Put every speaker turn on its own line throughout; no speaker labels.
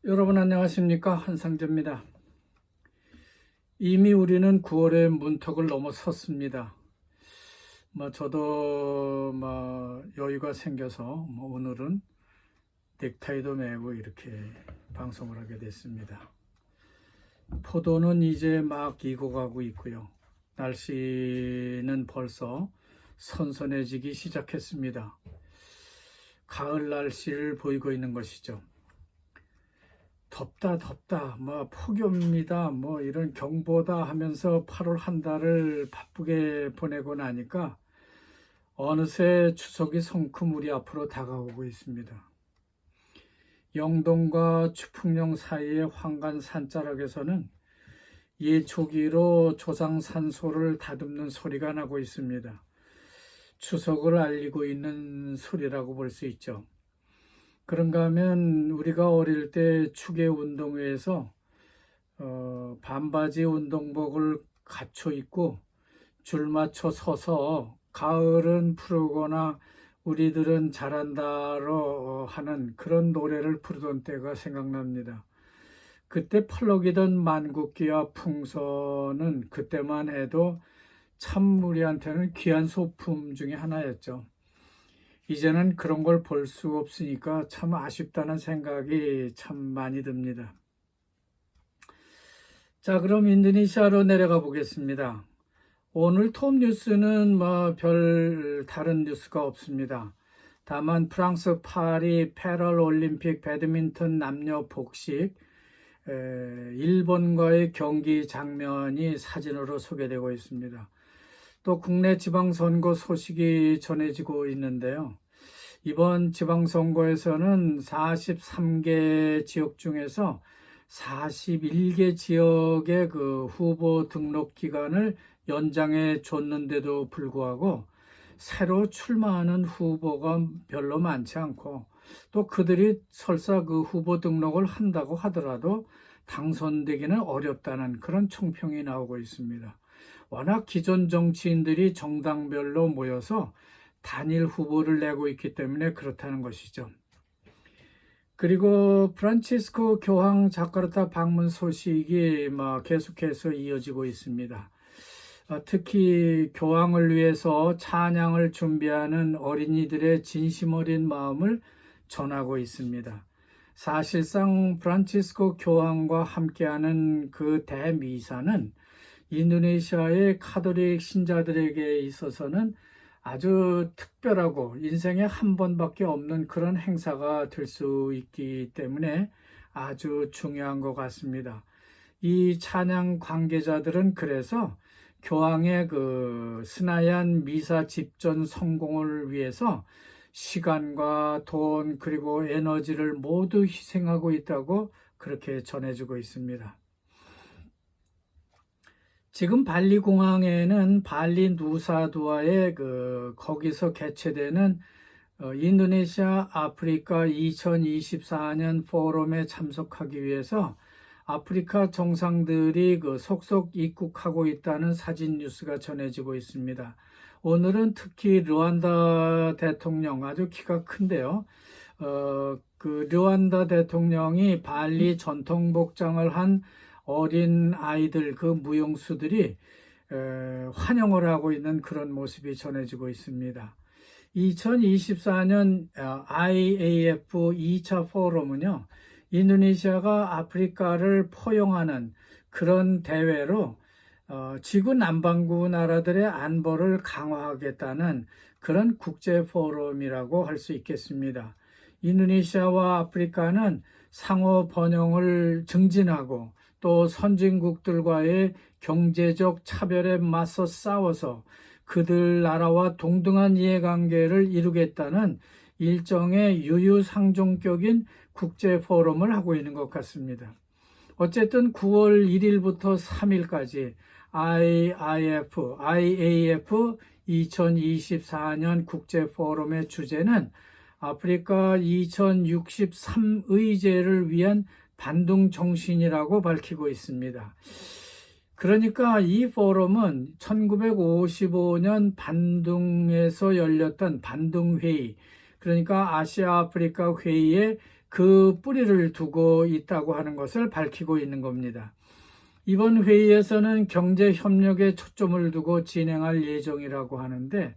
여러분 안녕하십니까? 한상재입니다. 이미 우리는 9월의 문턱을 넘어섰습니다. 저도 여유가 생겨서 오늘은 넥타이도 매고 이렇게 방송을 하게 됐습니다. 포도는 이제 막 익어가고 있고요. 날씨는 벌써 선선해지기 시작했습니다. 가을 날씨를 보이고 있는 것이죠. 덥다 폭염입니다 이런 경보다 하면서 8월 한 달을 바쁘게 보내고 나니까 어느새 추석이 성큼 우리 앞으로 다가오고 있습니다. 영동과 추풍령 사이의 황간 산자락에서는 예초기로 조상산소를 다듬는 소리가 나고 있습니다. 추석을 알리고 있는 소리라고 볼 수 있죠. 그런가 하면 우리가 어릴 때 축의운동회에서 반바지 운동복을 갖춰 입고 줄 맞춰 서서 가을은 푸르거나 우리들은 잘한다로 하는 그런 노래를 부르던 때가 생각납니다. 그때 펄럭이던 만국기와 풍선은 그때만 해도 참 우리한테는 귀한 소품 중에 하나였죠. 이제는 그런 걸 볼 수 없으니까 참 아쉽다는 생각이 참 많이 듭니다. 자, 그럼 인도네시아로 내려가 보겠습니다. 오늘 톱 뉴스는 별 다른 뉴스가 없습니다. 다만 프랑스 파리 패럴올림픽 배드민턴 남녀 복식 일본과의 경기 장면이 사진으로 소개되고 있습니다. 또 국내 지방선거 소식이 전해지고 있는데요. 이번 지방선거에서는 43개 지역 중에서 41개 지역의 그 후보 등록 기간을 연장해 줬는데도 불구하고 새로 출마하는 후보가 별로 많지 않고 또 그들이 설사 그 후보 등록을 한다고 하더라도 당선되기는 어렵다는 그런 총평이 나오고 있습니다. 워낙 기존 정치인들이 정당별로 모여서 단일 후보를 내고 있기 때문에 그렇다는 것이죠. 그리고 프란치스코 교황 자카르타 방문 소식이 계속해서 이어지고 있습니다. 특히 교황을 위해서 찬양을 준비하는 어린이들의 진심 어린 마음을 전하고 있습니다. 사실상 프란치스코 교황과 함께하는 그 대미사는 인도네시아의 카톨릭 신자들에게 있어서는 아주 특별하고 인생에 한 번밖에 없는 그런 행사가 될 수 있기 때문에 아주 중요한 것 같습니다. 이 찬양 관계자들은 그래서 교황의 그 스나얀 미사 집전 성공을 위해서 시간과 돈 그리고 에너지를 모두 희생하고 있다고 그렇게 전해지고 있습니다. 지금 발리 공항에는 발리 누사두아의 거기서 개최되는 인도네시아 아프리카 2024년 포럼에 참석하기 위해서 아프리카 정상들이 속속 입국하고 있다는 사진 뉴스가 전해지고 있습니다. 오늘은 특히 르완다 대통령 아주 키가 큰데요. 그 르완다 대통령이 발리 전통 복장을 한 어린 아이들 그 무용수들이 환영을 하고 있는 그런 모습이 전해지고 있습니다. 2024년 IAF 2차 포럼은요, 인도네시아가 아프리카를 포용하는 그런 대회로 지구 남반구 나라들의 안보를 강화하겠다는 그런 국제 포럼이라고 할 수 있겠습니다. 인도네시아와 아프리카는 상호 번영을 증진하고 또 선진국들과의 경제적 차별에 맞서 싸워서 그들 나라와 동등한 이해관계를 이루겠다는 일정의 유유상종격인 국제 포럼을 하고 있는 것 같습니다. 어쨌든 9월 1일부터 3일까지 IAF 2024년 국제 포럼의 주제는 아프리카 2063 의제를 위한 반둥 정신이라고 밝히고 있습니다. 그러니까 이 포럼은 1955년 반둥에서 열렸던 반둥회의, 그러니까 아시아 아프리카 회의의 그 뿌리를 두고 있다고 하는 것을 밝히고 있는 겁니다. 이번 회의에서는 경제 협력에 초점을 두고 진행할 예정이라고 하는데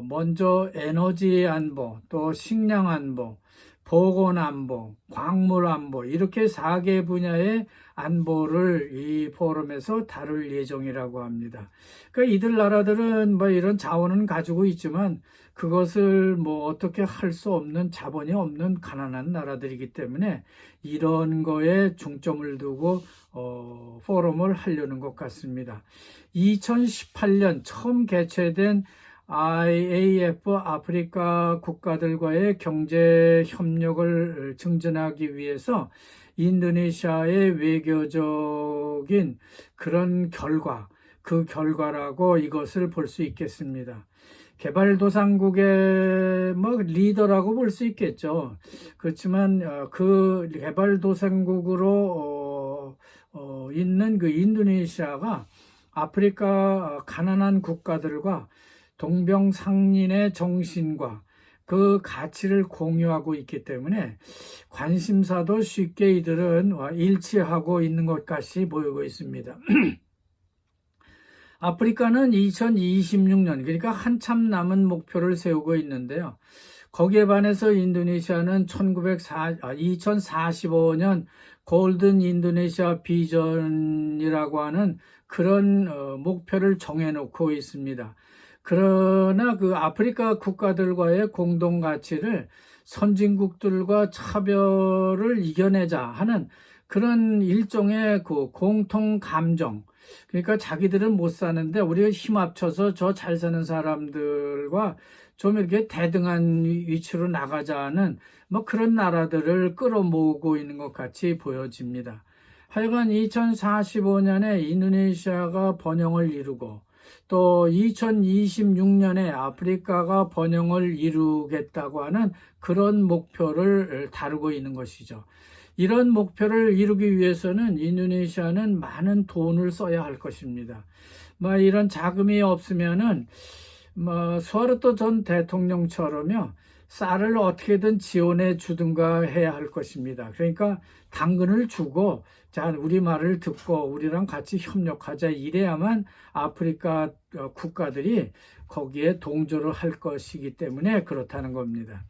먼저 에너지 안보, 또 식량 안보, 보건 안보, 광물 안보 이렇게 4개 분야의 안보를 이 포럼에서 다룰 예정이라고 합니다. 그러니까 이들 나라들은 뭐 이런 자원은 가지고 있지만 그것을 뭐 어떻게 할 수 없는 자본이 없는 가난한 나라들이기 때문에 이런 거에 중점을 두고 포럼을 하려는 것 같습니다. 2018년 처음 개최된 IAF 아프리카 국가들과의 경제 협력을 증진하기 위해서 인도네시아의 외교적인 그런 그 결과라고 이것을 볼 수 있겠습니다. 개발도상국의 리더라고 볼 수 있겠죠. 그렇지만 그 개발도상국으로 있는 그 인도네시아가 아프리카 가난한 국가들과 동병상련의 정신과 그 가치를 공유하고 있기 때문에 관심사도 쉽게 이들은 일치하고 있는 것 같이 보이고 있습니다. 아프리카는 2026년, 그러니까 한참 남은 목표를 세우고 있는데요. 거기에 반해서 인도네시아는 2045년 골든 인도네시아 비전이라고 하는 그런 목표를 정해놓고 있습니다. 그러나 그 아프리카 국가들과의 공동 가치를 선진국들과 차별을 이겨내자 하는 그런 일종의 그 공통 감정, 그러니까 자기들은 못 사는데 우리가 힘 합쳐서 저 잘 사는 사람들과 좀 이렇게 대등한 위치로 나가자는 뭐 그런 나라들을 끌어모으고 있는 것 같이 보여집니다. 하여간 2045년에 인도네시아가 번영을 이루고 또 2026년에 아프리카가 번영을 이루겠다고 하는 그런 목표를 다루고 있는 것이죠. 이런 목표를 이루기 위해서는 인도네시아는 많은 돈을 써야 할 것입니다. 이런 자금이 없으면은 수하르토 전 대통령처럼요, 쌀을 어떻게든 지원해 주든가 해야 할 것입니다. 그러니까 당근을 주고 자, 우리 말을 듣고 우리랑 같이 협력하자 이래야만 아프리카 국가들이 거기에 동조를 할 것이기 때문에 그렇다는 겁니다.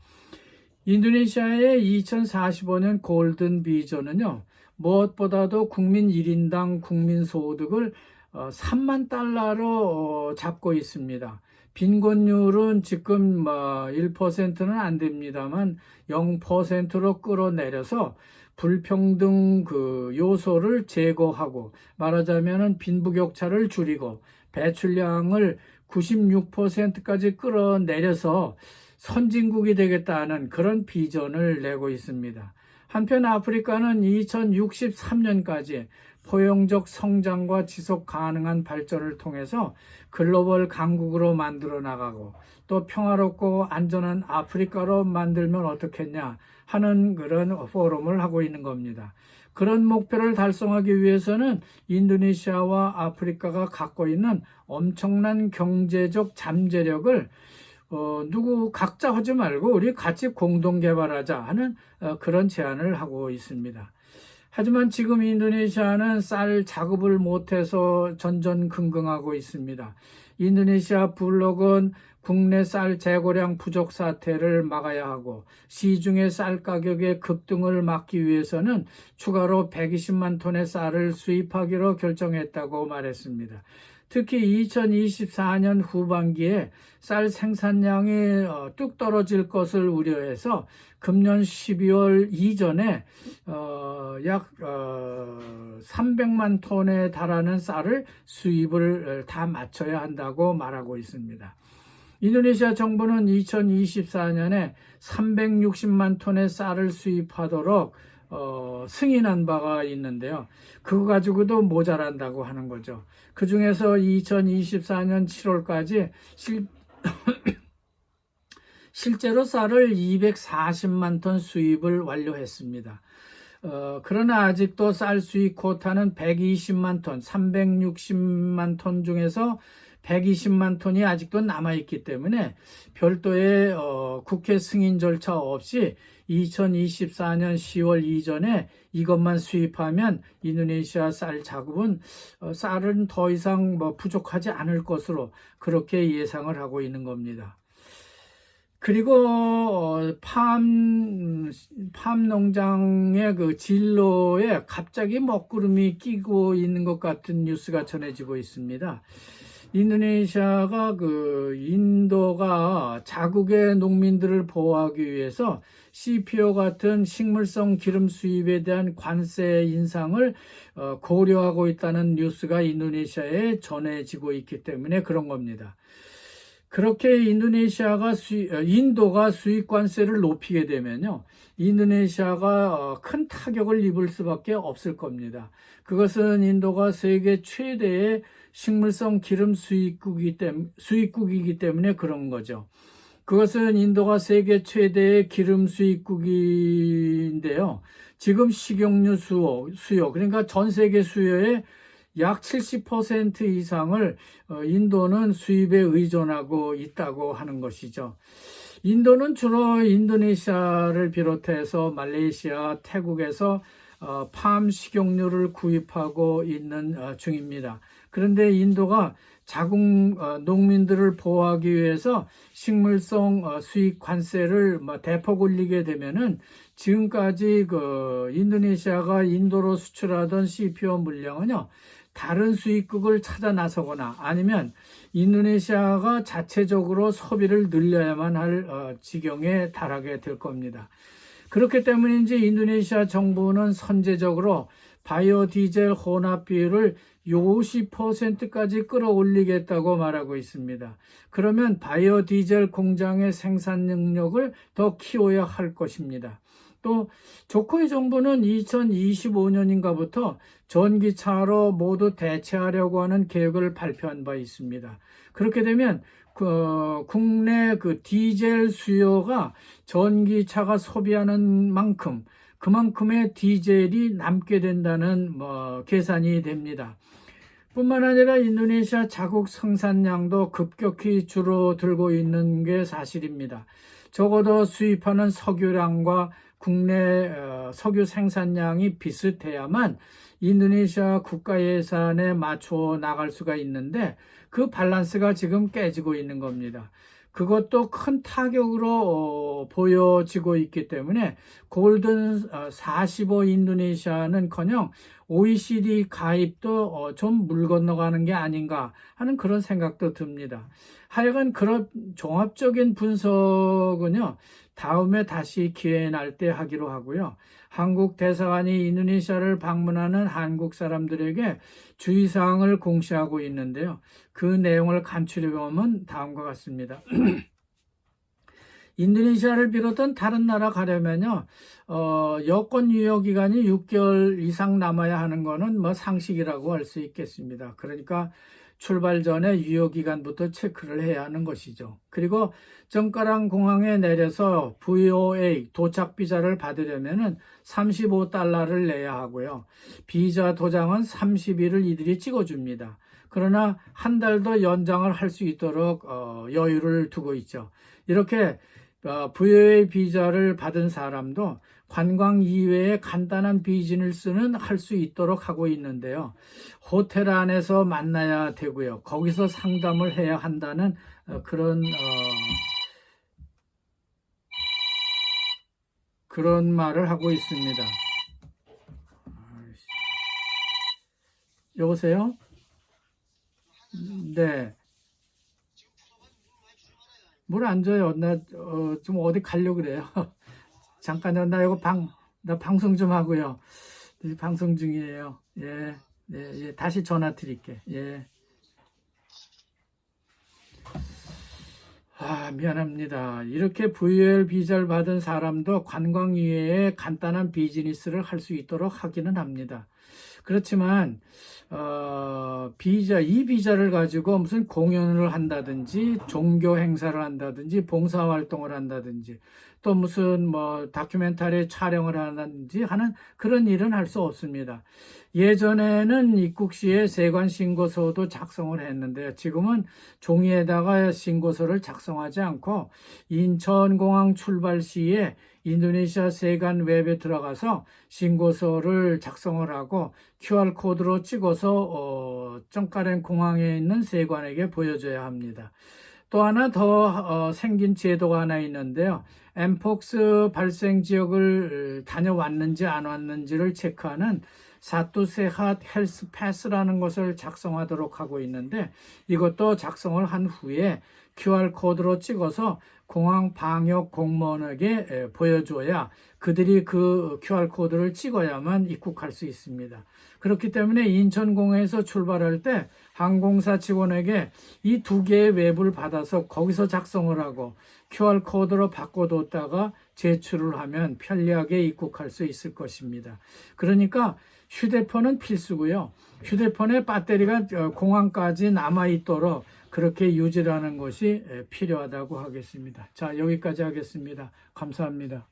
인도네시아의 2045년 골든 비전은요, 무엇보다도 국민 1인당 국민 소득을 3만 달러로 잡고 있습니다. 빈곤율은 지금 1%는 안 됩니다만 0%로 끌어내려서 불평등 그 요소를 제거하고 말하자면 빈부격차를 줄이고 배출량을 96%까지 끌어내려서 선진국이 되겠다는 그런 비전을 내고 있습니다. 한편 아프리카는 2063년까지 포용적 성장과 지속 가능한 발전을 통해서 글로벌 강국으로 만들어 나가고 또 평화롭고 안전한 아프리카로 만들면 어떻겠냐 하는 그런 포럼을 하고 있는 겁니다. 그런 목표를 달성하기 위해서는 인도네시아와 아프리카가 갖고 있는 엄청난 경제적 잠재력을 누구 각자 하지 말고 우리 같이 공동 개발하자 하는 그런 제안을 하고 있습니다. 하지만 지금 인도네시아는 쌀 자급을 못해서 전전긍긍하고 있습니다. 인도네시아 블록은 국내 쌀 재고량 부족 사태를 막아야 하고 시중의 쌀 가격의 급등을 막기 위해서는 추가로 120만 톤의 쌀을 수입하기로 결정했다고 말했습니다. 특히 2024년 후반기에 쌀 생산량이 뚝 떨어질 것을 우려해서 금년 12월 이전에 약 300만 톤에 달하는 쌀을 수입을 다 마쳐야 한다고 말하고 있습니다. 인도네시아 정부는 2024년에 360만 톤의 쌀을 수입하도록 승인한 바가 있는데요. 그거 가지고도 모자란다고 하는 거죠. 그 중에서 2024년 7월까지 실제로 쌀을 240만 톤 수입을 완료했습니다. 그러나 아직도 쌀 수입 쿼타는 120만 톤, 360만 톤 중에서 120만 톤이 아직도 남아있기 때문에 별도의 국회 승인 절차 없이 2024년 10월 이전에 이것만 수입하면 인도네시아 쌀 자급은 쌀은 더 이상 부족하지 않을 것으로 그렇게 예상을 하고 있는 겁니다. 그리고 팜 농장의 그 진로에 갑자기 먹구름이 끼고 있는 것 같은 뉴스가 전해지고 있습니다. 인도네시아가 인도가 자국의 농민들을 보호하기 위해서 CPO 같은 식물성 기름 수입에 대한 관세 인상을 고려하고 있다는 뉴스가 인도네시아에 전해지고 있기 때문에 그런 겁니다. 그렇게 인도가 수입 관세를 높이게 되면요, 인도네시아가 큰 타격을 입을 수밖에 없을 겁니다. 그것은 인도가 세계 최대의 식물성 기름 수입국이기 때문에 그런 거죠. 그것은 인도가 세계 최대의 기름 수입국인데요. 지금 식용유 수요, 그러니까 전 세계 수요의 약 70% 이상을 인도는 수입에 의존하고 있다고 하는 것이죠. 인도는 주로 인도네시아를 비롯해서 말레이시아, 태국에서 팜 식용유를 구입하고 있는 중입니다. 그런데 인도가 자국 농민들을 보호하기 위해서 식물성 수입 관세를 대폭 올리게 되면은 지금까지 인도네시아가 인도로 수출하던 CPO 물량은요, 다른 수입국을 찾아 나서거나 아니면 인도네시아가 자체적으로 소비를 늘려야만 할 지경에 달하게 될 겁니다. 그렇기 때문인지 인도네시아 정부는 선제적으로 바이오 디젤 혼합 비율을 50%까지 끌어올리겠다고 말하고 있습니다. 그러면 바이오 디젤 공장의 생산 능력을 더 키워야 할 것입니다. 또 조코이 정부는 2025년인가부터 전기차로 모두 대체하려고 하는 계획을 발표한 바 있습니다. 그렇게 되면 국내 디젤 수요가 전기차가 소비하는 그만큼의 디젤이 남게 된다는 계산이 됩니다. 뿐만 아니라 인도네시아 자국 생산량도 급격히 줄어들고 있는 게 사실입니다. 적어도 수입하는 석유량과 국내 석유 생산량이 비슷해야만 인도네시아 국가 예산에 맞춰 나갈 수가 있는데 그 밸런스가 지금 깨지고 있는 겁니다. 그것도 큰 타격으로 보여지고 있기 때문에 골든 45 인도네시아는커녕 OECD 가입도 좀 물 건너가는 게 아닌가 하는 그런 생각도 듭니다. 하여간 그런 종합적인 분석은요, 다음에 다시 기회 날 때 하기로 하고요. 한국 대사관이 인도네시아를 방문하는 한국 사람들에게 주의사항을 공시하고 있는데요. 그 내용을 간추려 보면 다음과 같습니다. 인도네시아를 비롯한 다른 나라 가려면요, 여권 유효 기간이 6개월 이상 남아야 하는 거는 상식이라고 할 수 있겠습니다. 그러니까 출발 전에 유효 기간부터 체크를 해야 하는 것이죠. 그리고 정가랑 공항에 내려서 VOA 도착 비자를 받으려면은 35달러를 내야 하고요. 비자 도장은 30일을 이들이 찍어줍니다. 그러나 한 달 더 연장을 할 수 있도록 여유를 두고 있죠. 이렇게 VOA 비자를 받은 사람도 관광 이외에 간단한 비즈니스는 할 수 있도록 하고 있는데요. 호텔 안에서 만나야 되고요. 거기서 상담을 해야 한다는 그런 말을 하고 있습니다. 여보세요? 네. 물 안 줘요. 나 좀 어디 가려고 그래요. 잠깐요. 나 방송 좀 하고요. 방송 중이에요. 예, 예. 다시 전화 드릴게. 예. 미안합니다. 이렇게 VL 비자를 받은 사람도 관광 이외에 간단한 비즈니스를 할 수 있도록 하기는 합니다. 그렇지만 이 비자를 가지고 무슨 공연을 한다든지 종교 행사를 한다든지 봉사활동을 한다든지 또 무슨 뭐 다큐멘터리 촬영을 하는지 하는 그런 일은 할 수 없습니다. 예전에는 입국 시에 세관 신고서도 작성을 했는데 지금은 종이에다가 신고서를 작성하지 않고 인천공항 출발 시에 인도네시아 세관 웹에 들어가서 신고서를 작성을 하고 QR코드로 찍어서 쩡까렌 공항에 있는 세관에게 보여줘야 합니다. 또 하나 더 생긴 제도가 하나 있는데요. 엠폭스 발생 지역을 다녀왔는지 안 왔는지를 체크하는 사투세핫 헬스 패스라는 것을 작성하도록 하고 있는데 이것도 작성을 한 후에 QR코드로 찍어서 공항 방역 공무원에게 보여줘야 그들이 그 QR코드를 찍어야만 입국할 수 있습니다. 그렇기 때문에 인천공항에서 출발할 때 항공사 직원에게 이 두 개의 웹을 받아서 거기서 작성을 하고 QR코드로 바꿔뒀다가 제출을 하면 편리하게 입국할 수 있을 것입니다. 그러니까 휴대폰은 필수고요. 휴대폰의 배터리가 공항까지 남아있도록 그렇게 유지하는 것이 필요하다고 하겠습니다. 자, 여기까지 하겠습니다. 감사합니다.